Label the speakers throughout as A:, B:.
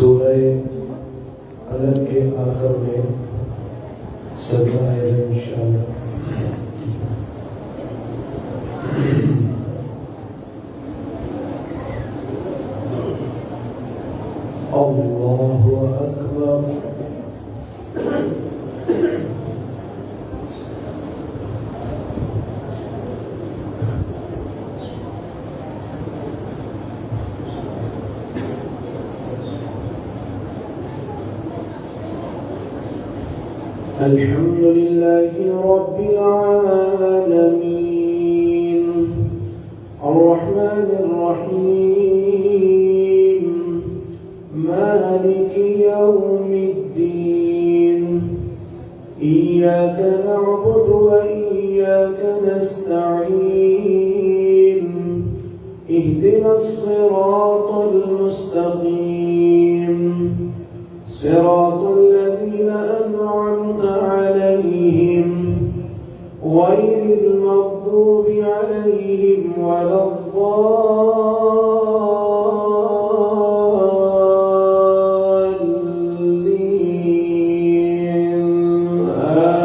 A: सूरह अलग के आखिर में 17 आयत इंशाअल्लाह। अल्लाहु अकबर। अल्हम्दुलिल्लाहि रब्बिल आलमीन अर्रहमानिर रहीम मालिकि यौमिद्दीन इय्याका नअबुदु व इय्याका नस्तईन इहदिनस सिरातल मुस्तकीम सिरातल लज़ीना أنعمت عليهم غير المغضوب عليهم ولا الضالين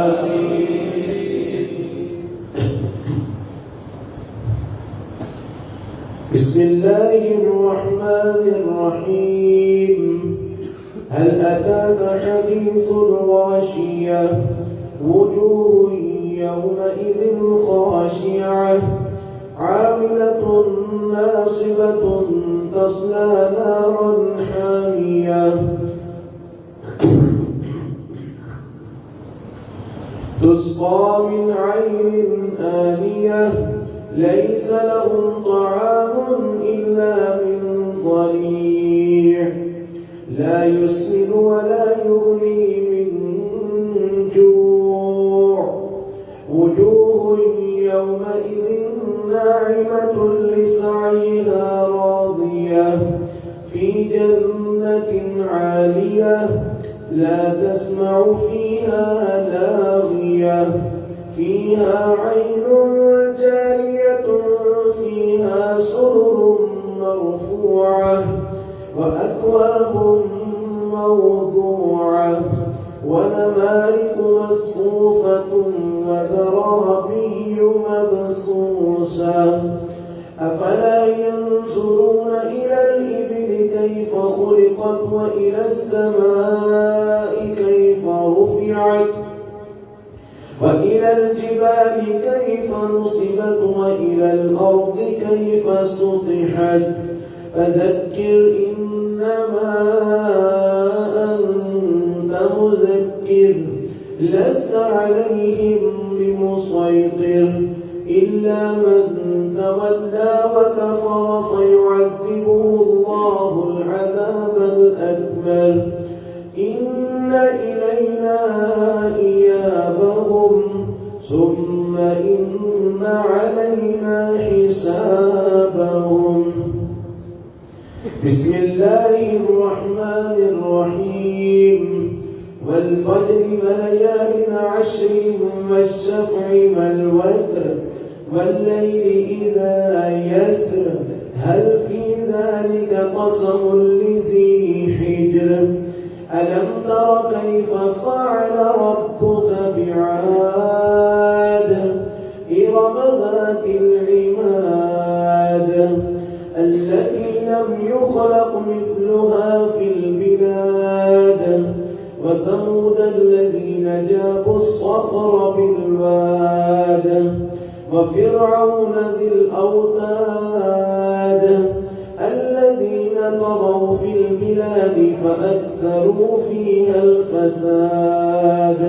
A: آمين. بسم الله الرحمن الرحيم. هل أتاك حديث الغاشية وجوه يومئذ خاشعة عاملة ناصبة تصلى نارا حامية تسقى من عين آنية ليس لهم طعام إلا من ضريع لا يسمن ولا يغني من جوع وجوه يومئذ ناعمة لسعيها راضية في جنة عالية لا تسمع فيها لاغية فيها عين جارية فيها سرر مرفوعة وأكواب موضوعة ونمارق مصفوفة وزرابي مبثوثة أفلا ينظرون إلى الإبل كيف خلقت وإلى السماء كيف رفعت وإلى الجبال كيف نصبت وإلى الأرض كيف سطحت فذكر إنما أنت مذكر لست عليهم بمسيطر إلا من تولى وكفر فيعذبه الله العذاب الأكبر إن إلينا إيابهم ثم إن علينا حسابهم. بسم الله الرحمن الرحيم. والفجر وليال عشر والشفع والوتر والليل إذا يسر هل في ذلك قسم لذي حجر ألم تر كيف فعل ربك بعاد إرم ذات العماد التي لم يخلق مثلها في البلاد وثمود الذين جابوا الصخر بالواد وفرعون ذي الأوتاد الذين طغوا في البلاد فأكثروا فيها الفساد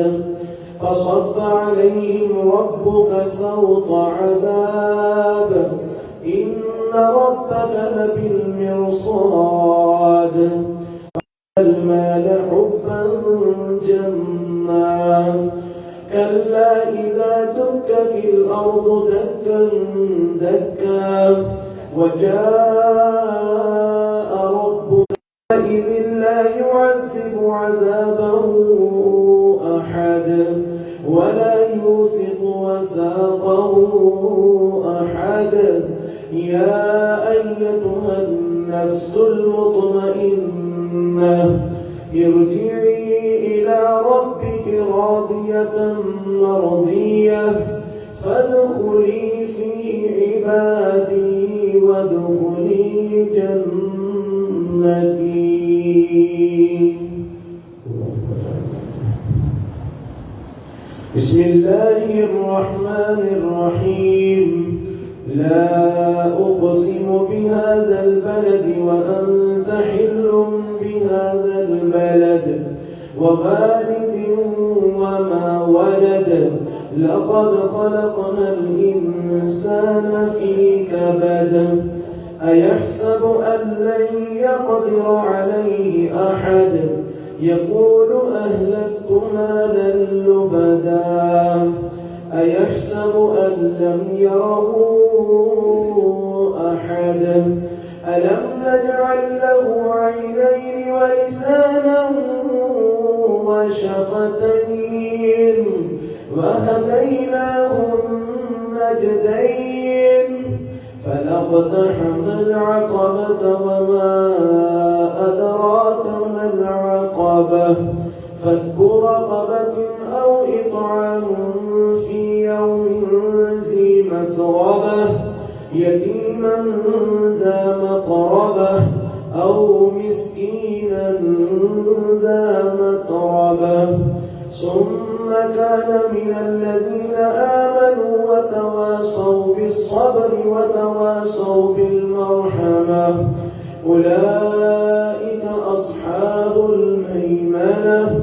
A: فصب عليهم ربك سوط عذاب إن ربك لبالمرصاد المال حبا جما كلا إذا دكت الأرض دكا دكا وجاء ربك إذ لا يعذب عذابه أحد ولا يوثق وثاقه أحد يا أيتها النفس المطمئنة ارجعي إلى ربك راضية مرضية فادخلي في عبادي وادخلي جنتي. بسم الله الرحمن الرحيم لا أقسم بهذا البلد وأنت حل بهذا البلد ووالد وما ولد لقد خلقنا الإنسان في كبد أيحسب أن لن يقدر عليه أحد يقول أهلكت مالا لبدا أيحسب أن لم يره أحد ألم نجعل له عينين ولسانا وشفتين وهديناه النجدين فلاقتحم العقبة وما أدراك ما العقبة فك رقبة أو إطعام في يوم ذي مسغبة يتيما ذا مقربة أو مسكينا ذا متربة ثم كان من الذين آمنوا وتواصوا بالصبر وتواصوا بالمرحمة أولئك أصحاب الميمنة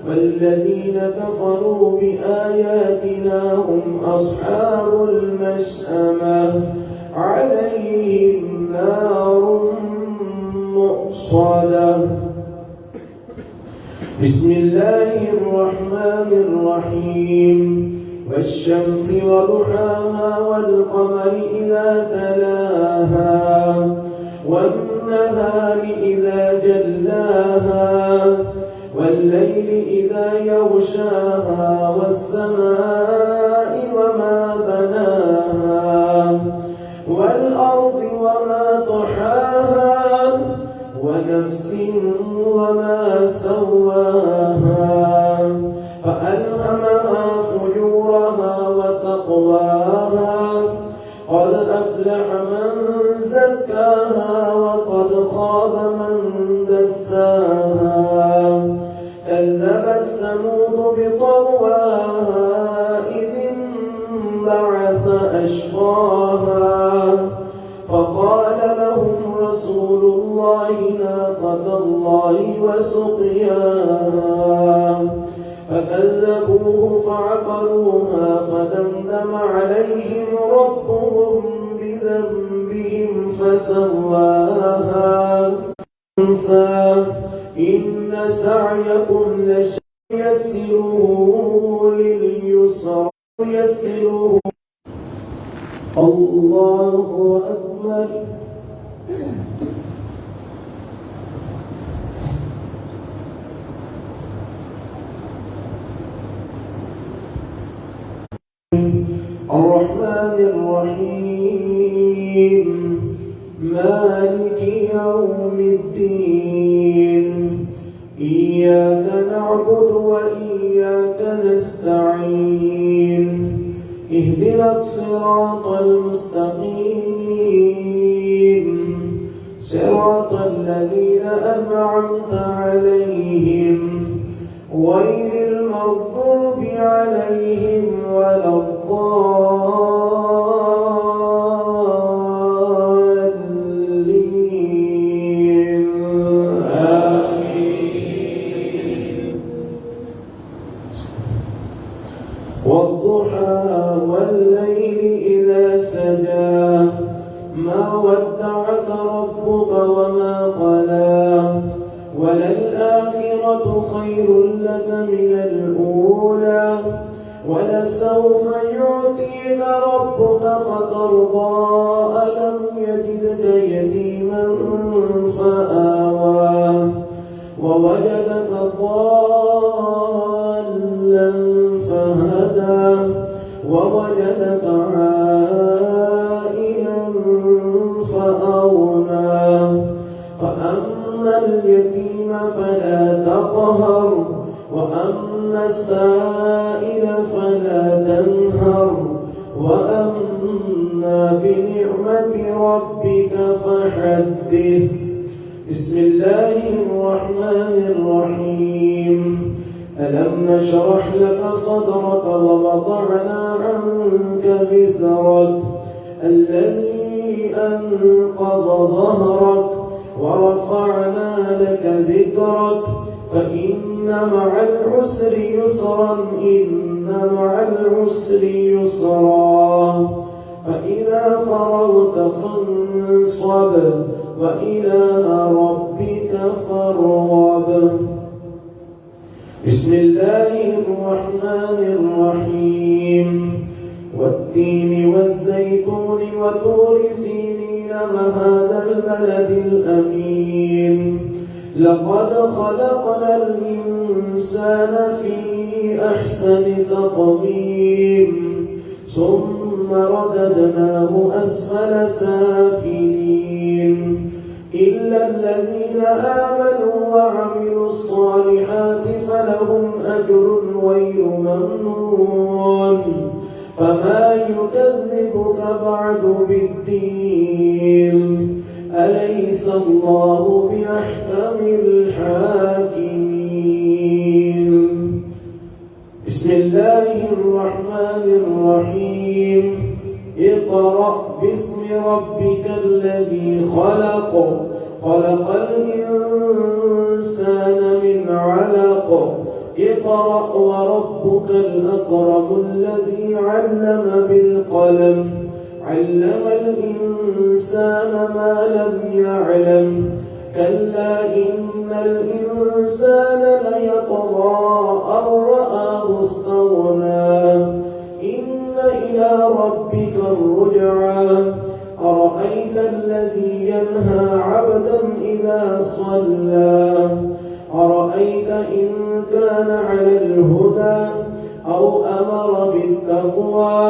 A: والذين كفروا بآياتنا هم أصحاب المشأمة عليهم نار مؤصدة. بسم الله الرحمن الرحيم والشمس وضحاها والقمر إذا تلاها والنهار إذا جلاها والليل إذا يغشاها والسماء وما بناها والأرض وما طحاها ونفس وما سواها فألهمها فجورها وتقواها قد أفلح من زكاها وقد خاب من دساها كذبت ثمود بطغواها إذ انبعث أشقاها فقال لهم رسول الله ناقة الله وسقياها فكذبوه فعقروها فدمدم عليهم ربهم بذنبهم فسواها أنثى إن سعيكم لشتى يسره لليسرى يسره الله أكبر. الرحمن الرحيم مالك يوم الدين إياك نعبد وإياك نستعين اهدنا الصراط المستقيم صراط الذين أنعمت عليهم غير المغضوب عليهم ولا الضالين آمين. ولسوف يعطيك ربك فترضى ألم يجدك يتيما فآوى ووجدك ضالا فهدى ووجدك عائلا فأغنى فأما اليتيم فلا تقهر وأما السائل فلا تنهر وأما بنعمة ربك فحدث. بسم الله الرحمن الرحيم. ألم نشرح لك صدرك ووضعنا عنك وزرك الذي أنقض ظهرك ورفعنا لك ذكرك فإن مع العسر يسرا إن مع العسر يسرا فإذا فرغت فانصب وإلى ربك فارغب. بسم الله الرحمن الرحيم. والتين والزيتون وطور سينين وهذا البلد الأمين لقد خلقنا الإنسان في أحسن تقويم ثم رددناه أسفل سافلين إلا الذين آمنوا وعملوا الصالحات فلهم أجر غير ممنون فما يكذبك بعد بالدين أليس الله بأحكم الحاكمين. بسم الله الرحمن الرحيم. اقرأ باسم ربك الذي خلق خلق الإنسان من علق اقرأ وربك الأكرم الذي علم بالقلم علم الإنسان ما لم يعلم كلا إن الإنسان ليطغى أن رآه استغنى إن إلى ربك الرجعى أرأيت الذي ينهى عبدا إذا صلى أرأيت إن كان على الهدى أو أمر بالتقوى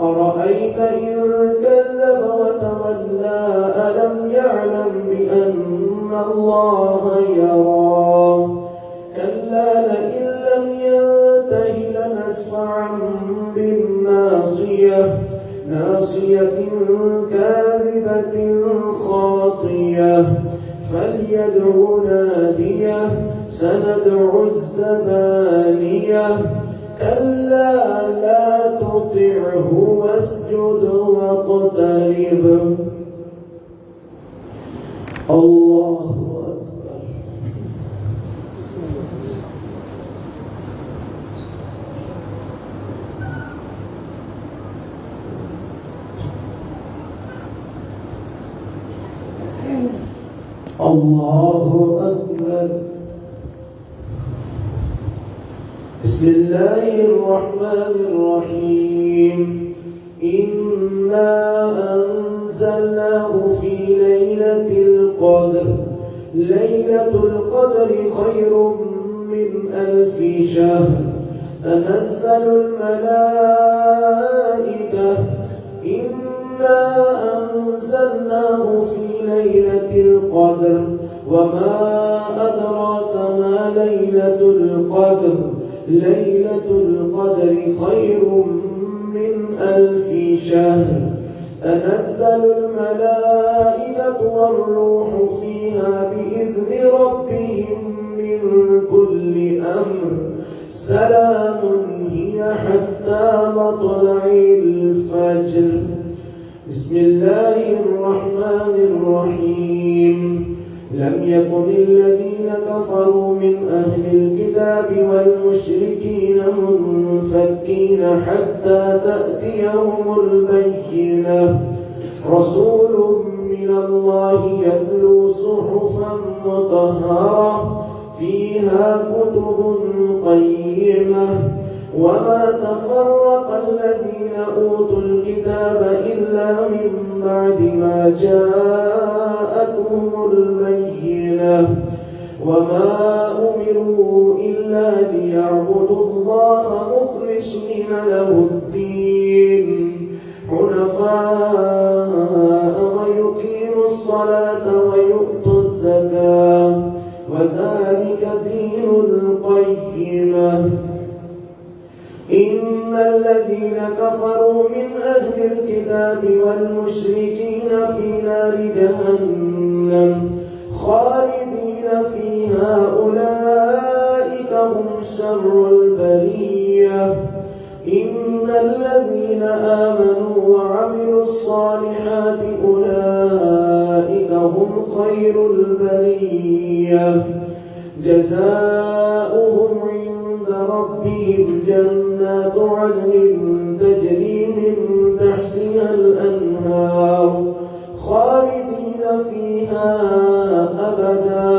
A: أرأيت إن كذب وتولى ألم يعلم بأن الله يرى كلا لئن لم ينته لنسفعا بالناصية ناصية كاذبة خاطية فليدع ناديه سندع الزبانية كلا لا تطعه واسجد واقترب. الله أكبر. الله أكبر. بسم الله الرحمن الرحيم. إنا أنزلناه في ليلة القدر ليلة القدر خير من 1000 شهر تنزل الملائكة إنا أنزلناه في ليلة القدر وما أدراك ما ليلة القدر ليلة القدر خير من 1000 شهر تنزل الملائكة والروح فيها بإذن ربهم من كل أمر سلام هي حتى مطلع الفجر. بسم الله الرحمن الرحيم. لم يكن الذين كفروا من أهل الكتاب والمشركين منفكين حتى تأتيهم البينة رسول من الله يتلو صحفا مطهرة فيها كتب قيمة وما تفرق الذين أوتوا الكتاب إلا من بعد ما جاءتهم البينة وما أمروا إلا ليعبدوا الله مخلصين له الدين حنفاء ويقيموا الصلاة ويؤتوا الزكاة وذلك دين القيمة. إن الذين كفروا من أهل الكتاب والمشركين في نار جهنم خالدين فيها أولئك هم شر البرية. إن الذين آمنوا وعملوا الصالحات أولئك هم خير البرية جزاؤهم عند ربهم جنات عدن تجري من تحتها الأنهار خالدين فيها أبدا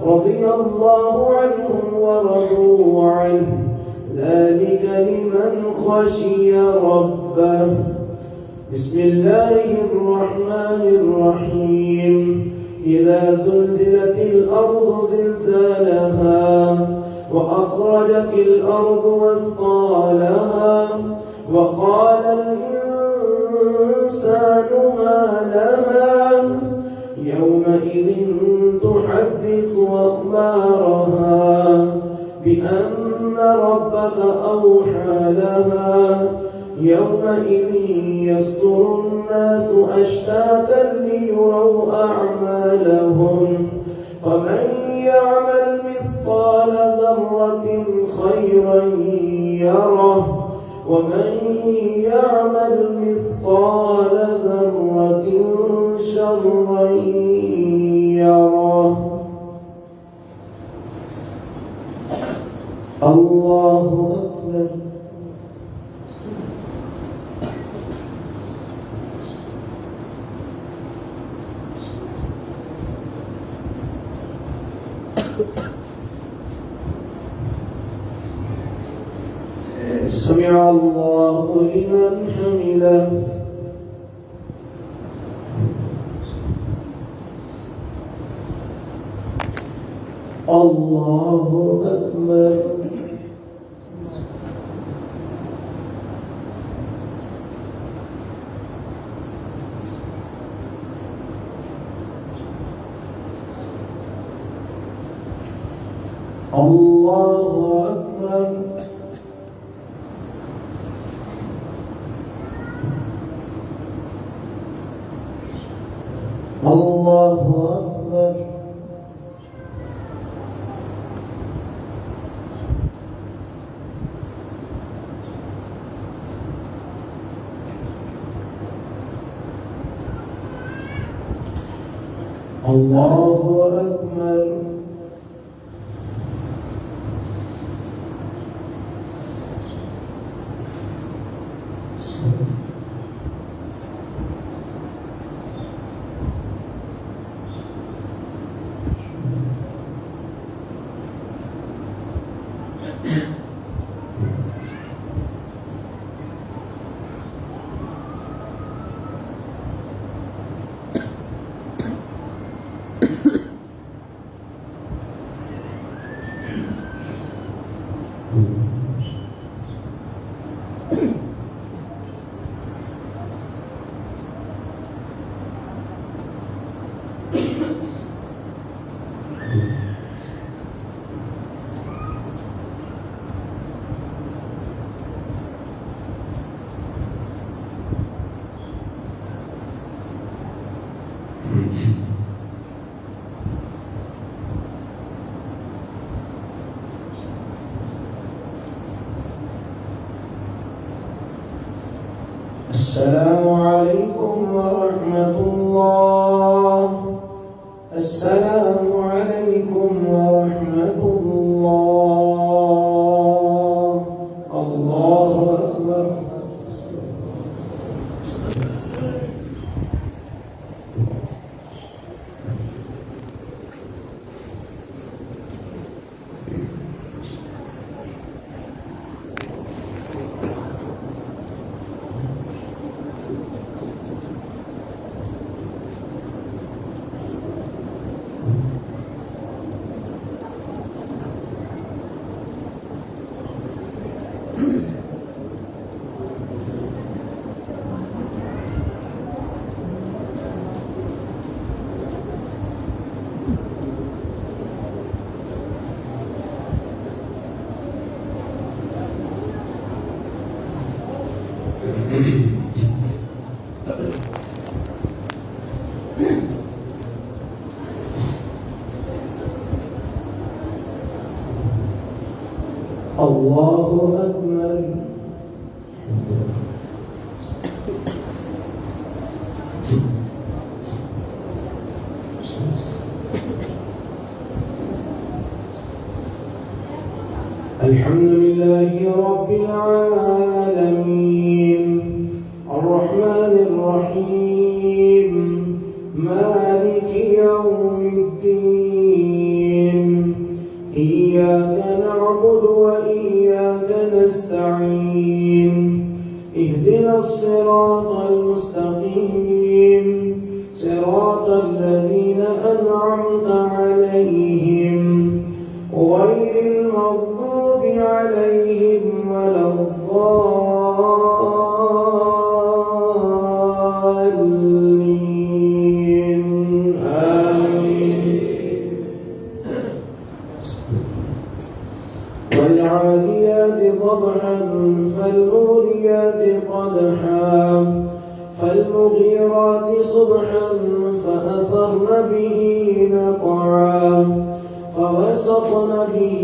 A: رضي الله عنهم ورضوا عنه ذلك لمن خشي ربه. بسم الله الرحمن الرحيم. إذا زلزلت الأرض زلزالها وأخرجت الأرض مثقالها وقال الإنسان ما لها يومئذ تحدث أخبارها بأن ربك أوحى لها يومئذ يصدر الناس أشتاتا ليروا أعمالهم فمن يعمل مثقال ذرة خيرا يره ومن يعمل مثقال ذرة شرا يره. الله أكبر. سمع الله لمن حمده. الله أكبر. الله أكبر. الله أكبر. الله أكبر. السلام عليكم ورحمة الله. السلام عليكم ورحمة الله. الله أكبر. الله أكبر. الحمد لله رب العالمين الرحمن الرحيم مالك يوم الدين إياك نعبد وإياك نستعين اهدنا الصراط المستقيم صراط الذين أنعمت عليهم غير المغضوب عليهم ولا الضالين آمين. والعاديات ضبحا فالموريات قدحا فالمغيرات صبحا فأثرن به نقعا فوسطن به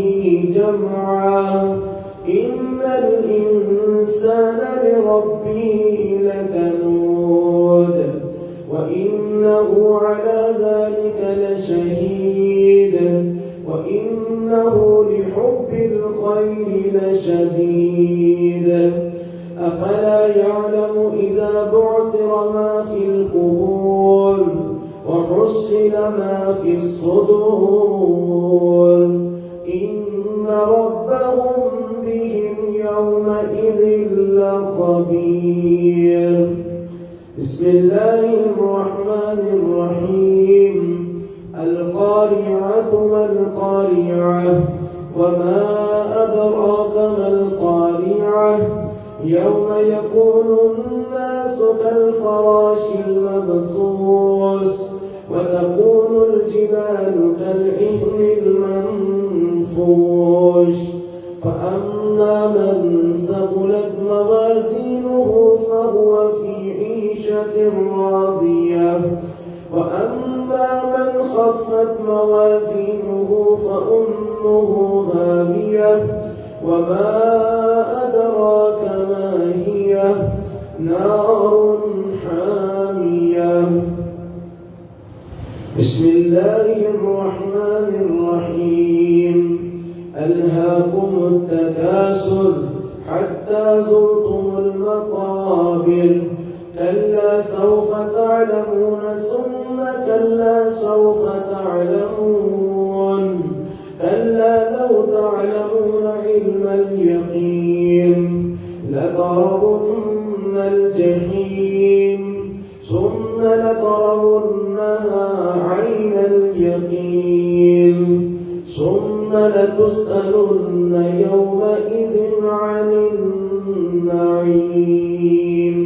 A: جمعا إن الإنسان لربه لكنود وإنه على ذلك لشهيد وإنه لحب الخير لشديد أفلا يعلم إذا بعثر ما في القبور وحصل ما في الصدور إن ربهم بهم يومئذ لخبير. بسم الله الرحمن الرحيم القارعة ما القارعة وما أدراك ما القارعة يوم يكون الناس كالفراش المبثوث وتكون الجبال كالعهن المنفوش فأما من ثقلت موازينه فهو في عيشة راضية وأما من خفت موازينه فأمه هاوية وما أدراك ما هي نار حامية. بسم الله الرحمن الرحيم ألهاكم التكاثر حتى زرتم المقابر كلا سوف تعلمون ثم كلا سوف تعلمون كلا لو تعلمون علم اليقين لترون الجحيم ثم لترونها عين اليقين ثم لتسألن يومئذ عن النعيم.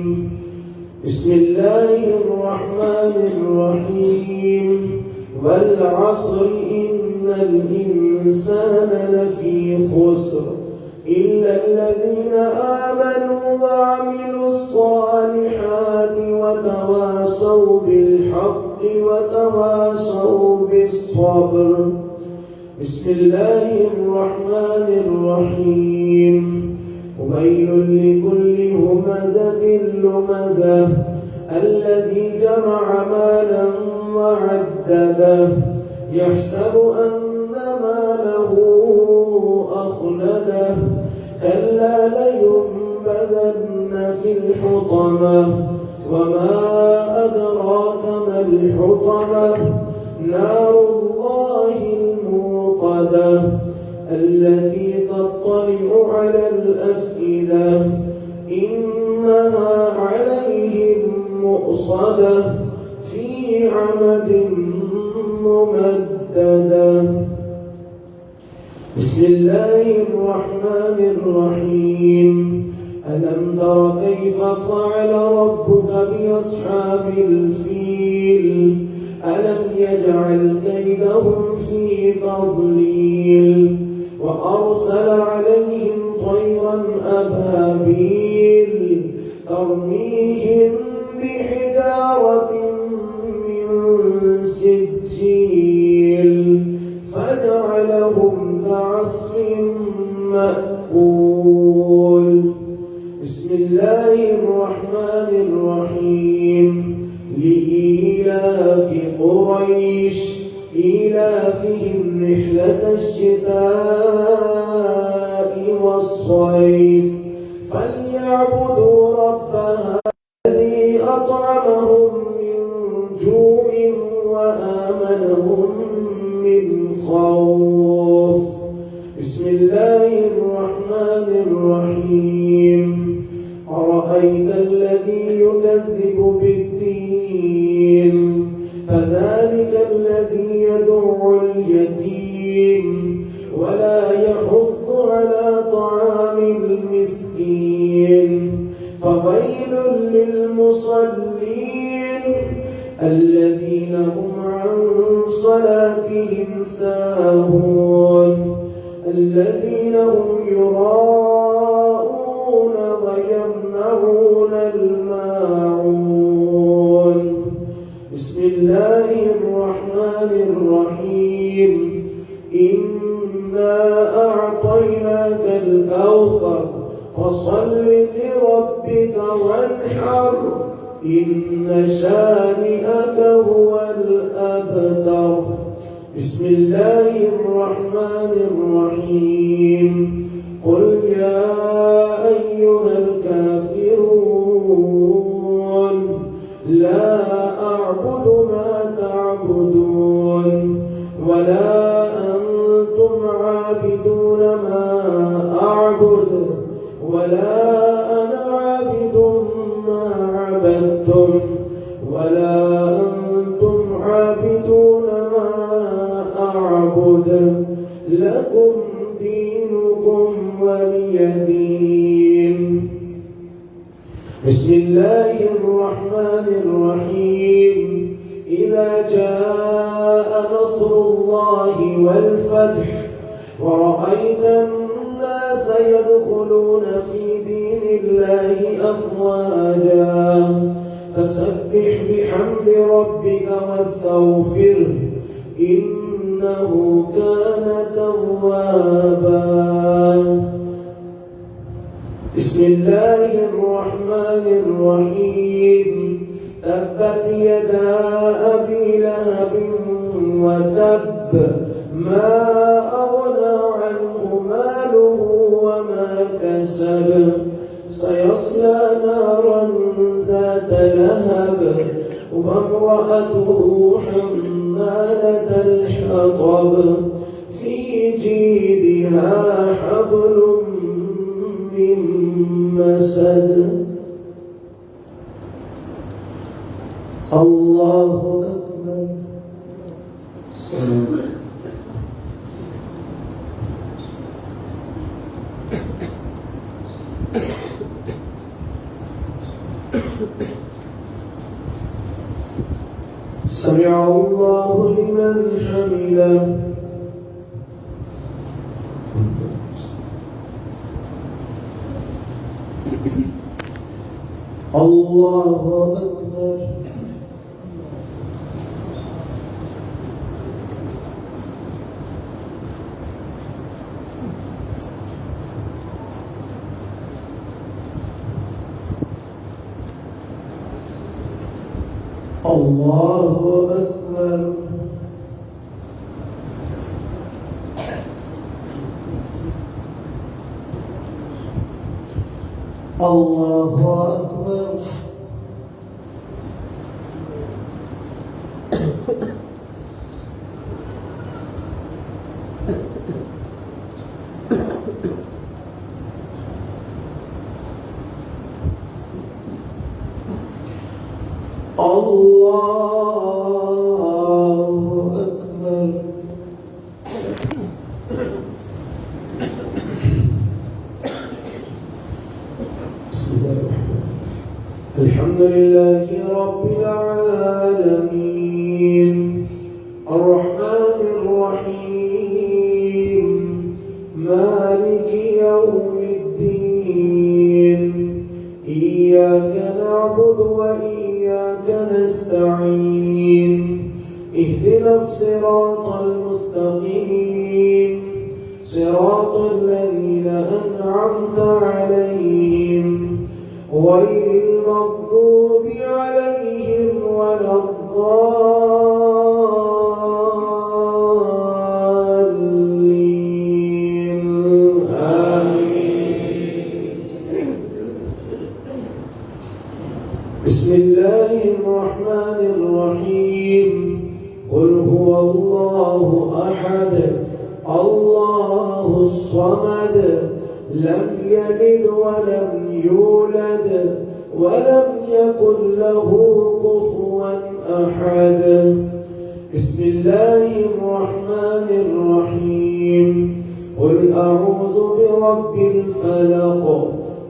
A: بسم الله الرحمن الرحيم والعصر إن الإنسان لفي خسر إلا الذين آمنوا وعملوا الصالحات وتواصوا بالحق وتواصوا بالصبر. بسم الله الرحمن الرحيم ويل لكل همزة لمزة الذي جمع مالا وعدده يحسب أن ماله أخلده كلا لينبذن في الحطمة وما أدراك ما الحطمة نار الله الموقدة التي تطلع على الأفئدة إنها عليهم مؤصدة في عمد ممددة. بسم الله الرحمن الرحيم ألم تر كيف فعل ربك بأصحاب الفيل ألم يجعل كيدهم في تضليل وأرسل عليهم طيرا أبابيل ترميهم بحجارة من سجيل فجعلهم كعصف مأكول. بسم الله الرحمن الرحيم. لإيلاف قريش إيلافهم رحلة الشتاء والصيف فليعبدوا رب هذا الذي أطعمهم من جوع وآمنهم من خوف. بسم الله الرحمن الرحيم. أرأيت الذي يكذب بالدين فذلك الذي يدع اليتيم ولا يحض على طعام المسكين فويل للمصلين الذين هم عن صلاتهم ساهون الذين هم يراءون ويمنعون الماعون. بسم الله الرحمن الرحيم. إنا أعطيناك الكوثر فصل لربك وانحر إن شانئك هو الأبتر. بسم الله الرحمن الرحيم. قل يا أيها الكافرون لا أعبد ما تعبدون ولا أنتم عابدون ما أعبد ولا أنا عابد ما عبدتم ولا أنتم عابدون ما أعبد لكم دينكم ولي دين. بسم الله الرحمن الرحيم. إذا جاء نصر الله والفتح ورأيت الناس يدخلون في دين الله أفواجا فسبح بحمد ربك واستغفره إنه كان توابا. بسم الله الرحمن الرحيم. تبت يدا أبي لهب وتب ما أغنى عنه ماله وما كسب سيصلى نارا ذات لهب وامرأته حمالة الحطب في جيدها حبل من مسد. الله أكبر. سمع الله لمن حمده. الله أكبر. الله أكبر. الله أكبر. الله أكبر. بسم الله الرحمن الرحيم. الحمد لله رب العالمين الرحمن الرحيم مالك يوم الدين إياك إياك نعبد وإياك نستعين اهدنا الصراط المستقيم صراط الذين أنعمت عليهم غير المغضوب عليهم ولا الضالين آمين. بسم الله الرحمن الرحيم قل هو الله أحد الله الصمد لم يلد ولم يولد ولم يكن له كفوا أحد. بسم الله الرحمن الرحيم قل أعوذ برب الفلق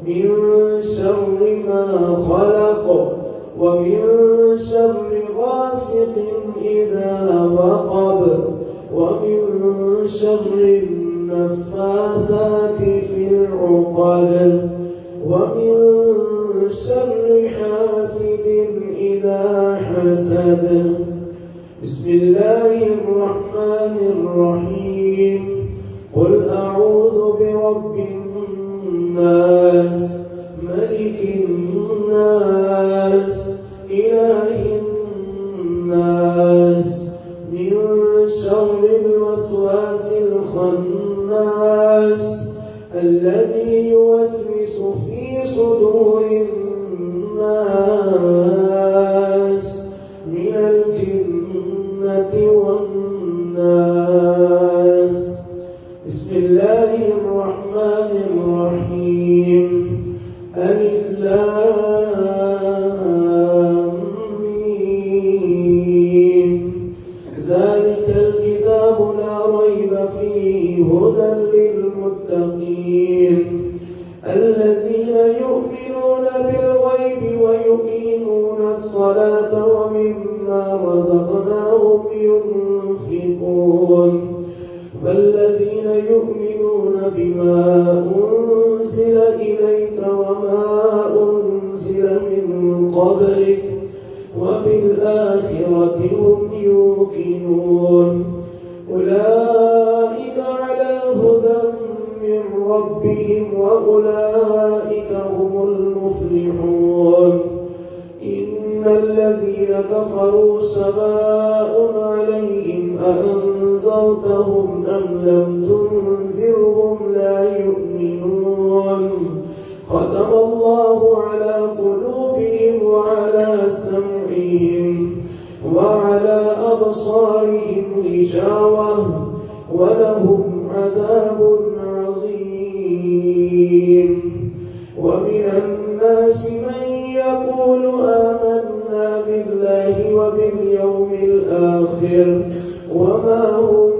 A: من شر ما خلق ومن شر غاسق إذا وقب ومن شر النفاثات في العقد ومن شر حاسد إذا حسد. بسم الله الرحمن الرحيم قل أعوذ برب الناس ملك الناس إله الناس من شر الوسواس الخناس الذي يوسوس في صدور الناس من الجنة والناس. بسم الله الرحمن الرحيم ألف لام ميم ذلك الكتاب لا ريب فيه هدى للمتقين الذين يؤمنون بالغيب ويقيمون الصلاة ومما رزقناهم ينفقون والذين يؤمنون بما أنزل إليك وما أنزل من قبلك وبالآخرة هم يوقنون أولئك على هدى من ربهم وأولئك هم المفلحون. إن الذين كفروا سواء عليهم أأنذرتهم أم لم تنذرهم لا يؤمنون ختم الله على قلوبهم وعلى سمعهم وعلى أبصارهم غشاوة ولهم عذاب عظيم. ومن الناس من يقول آمنا بالله وباليوم الآخر وما هم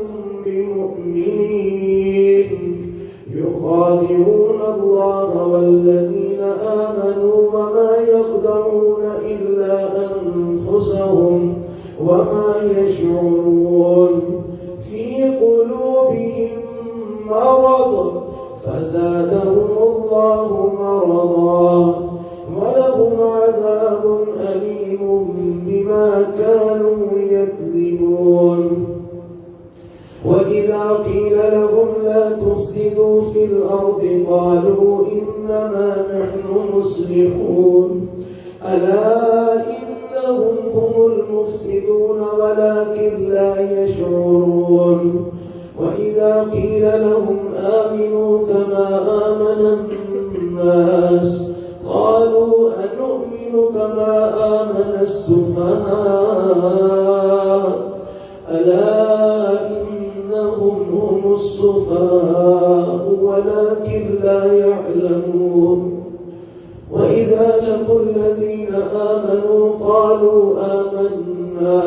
A: بمؤمنين يخادعون الله والذين آمنوا وما يخدعون إلا أنفسهم وما يشعرون في قلوبهم مرض فزادهم الله مرضا ولهم عذاب أليم بما كانوا يكذبون. وإذا قيل لهم لا تفسدوا في الأرض قالوا إنما نحن مصلحون ألا إنهم هم المفسدون ولكن لا يشعرون. وإذا قيل لهم آمنوا كما آمن الناس قالوا أنؤمن كما آمن السفهاء ألا إنهم هم السفهاء ولكن لا يعلمون. وإذا لقوا الذين آمنوا قالوا آمنا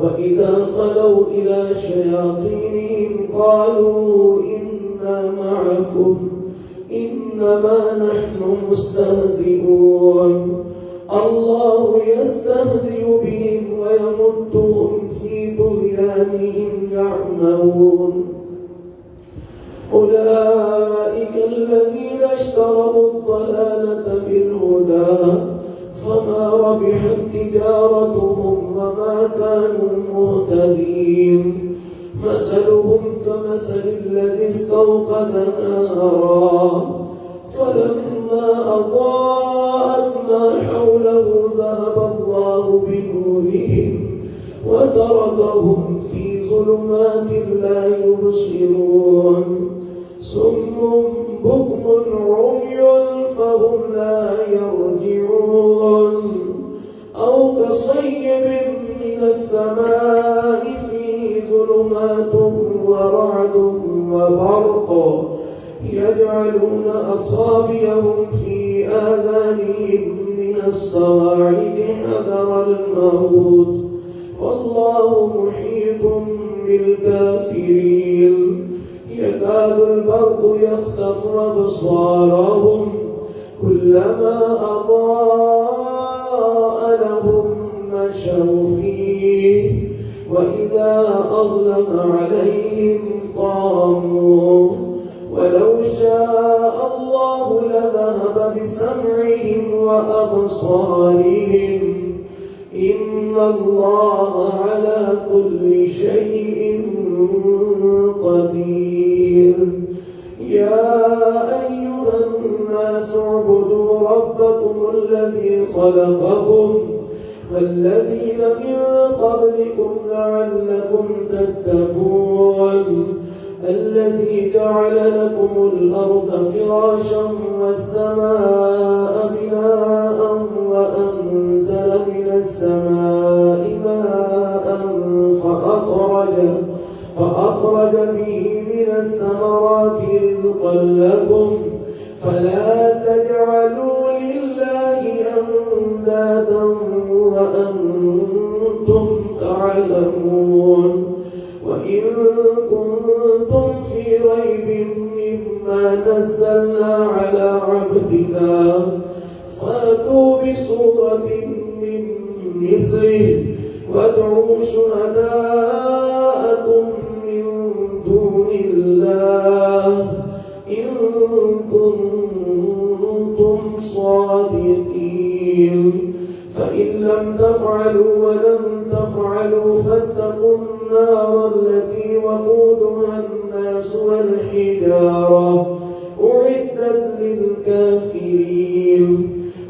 A: وإذا خلوا إلى شياطينهم قالوا إنا معكم إنما نحن مستهزئون الله يستهزئ بهم ويمدهم في طغيانهم يعمهون. أولئك الذين اشتروا الضلالة بالهدى فما ربحت تجارتهم وما كانوا مهتدين. مثلهم كمثل الذي استوقد نارا فلما أضاءت ما حوله ذهب الله بنورهم وتركهم في ظلمات لا يبصرون. صم بكم عمي فهم لا يرجعون. أو كصيب من السماء فيه ظلمات ورعد وبرق يجعلون أصابعهم في آذانهم من الصواعق حذر الموت والله محيط بالكافرين. يكاد البرق يخطف أبصارهم كلما أضاء لهم مشوا فيه وإذا أظلم عليهم قاموا. ولو شاء الله لذهب بسمعهم وأبصارهم إن الله على كل شيء قدير. يا أيها الناس اعبدوا ربكم الذي خلقكم والذين من قبلكم لعلكم تتقون. الذي جعل لكم الأرض فراشا والسماء بناء وأنزل من السماء ماء فأخرج به من الثمرات رزقا لكم فلا تجعلوا لله أندادا وأنتم تعلمون. وإن كنتم في ريب مما نزلنا على عبدنا فأتوا بسورة من مثله وادعوا شهداءكم من دون الله إن كنتم صادقين. فإن لم تفعلوا ولم تفعلوا فاتقوا النار التي وقودها الناس والحجارة أعدت للكافرين.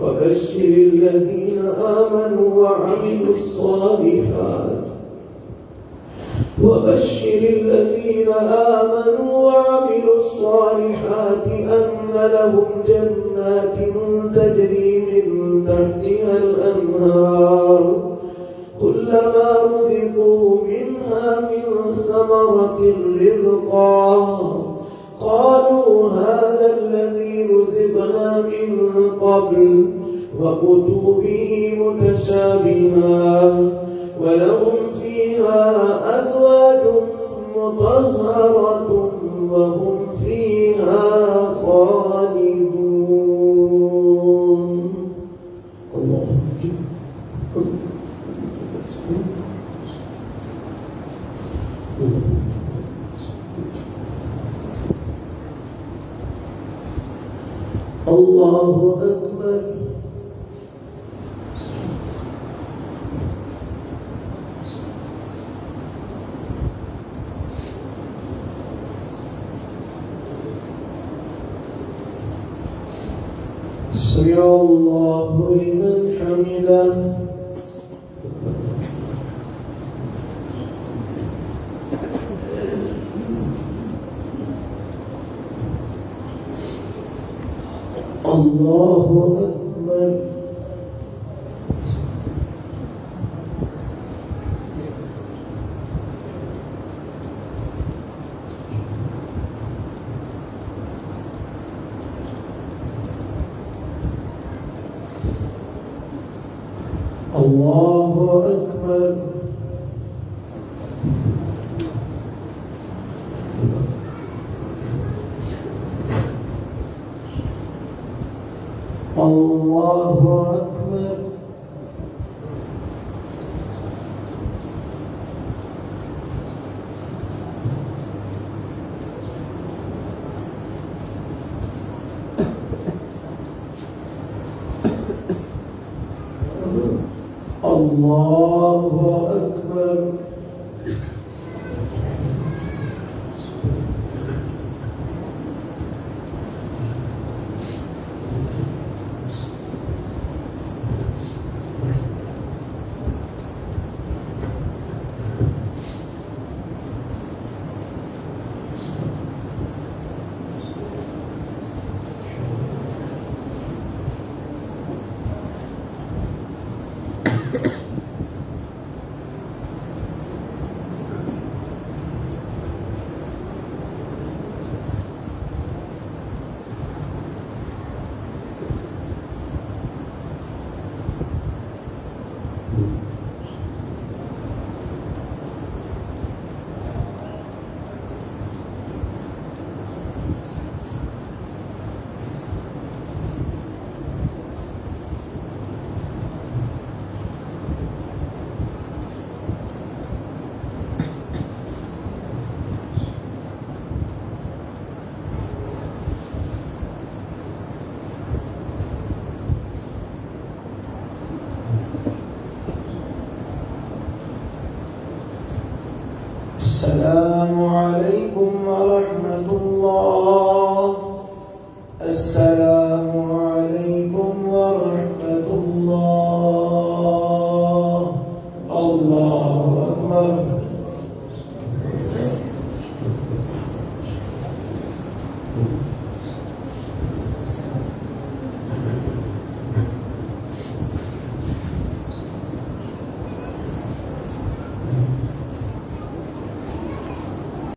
A: وبشر الذين آمنوا وعملوا الصالحات أن لهم جنات تجري من تحتها الأنهار كلما رزقوا منها من ثمرة رزقا قالوا هذا الذي رزقنا من قبل وأتوا به متشابها ولهم فيها أزواج مطهرة وهم فيها خالدون. الله الله أكبر. سمع الله لمن حمده. الله أكبر. الله أكبر. الله أكبر. الله أكبر. السلام عليكم ورحمة الله. السلام عليكم ورحمة الله. الله أكبر.